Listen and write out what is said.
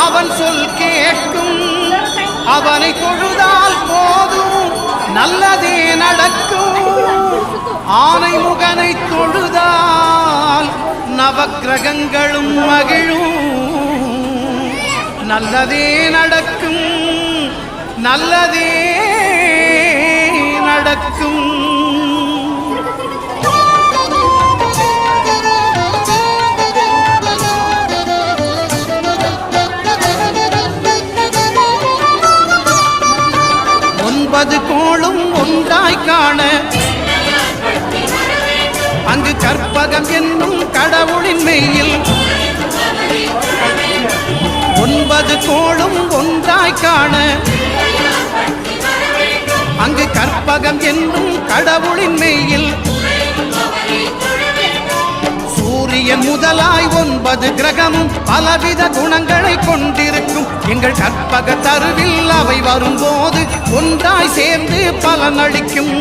அவன் சொல் கேட்கும். அவனை தொழுதால் போதும் நல்லதே நடக்கும். ஆனை முகனை தொழுதால் நவக்கிரகங்களும் மகிழும். நல்லதே நடக்கும், நல்லதே நடக்கும். ஒன்பது கோளும் ஒன்றாய் காண அங்கு கற்பகம் என்னும் கடவுளின் மெய்யில். ஒன்பது கோளும் ஒன்றாய் காண அங்கு கற்பகம் என்னும் கடவுளின் மெய்யில். சூரியன் முதலாய் 9 கிரகமும் பலவித குணங்களை கொண்டிருக்கும். எங்கள் கற்பக தருவில் அவை வரும்போது ஒன்றாய் சேர்ந்து பலனளிக்கும்.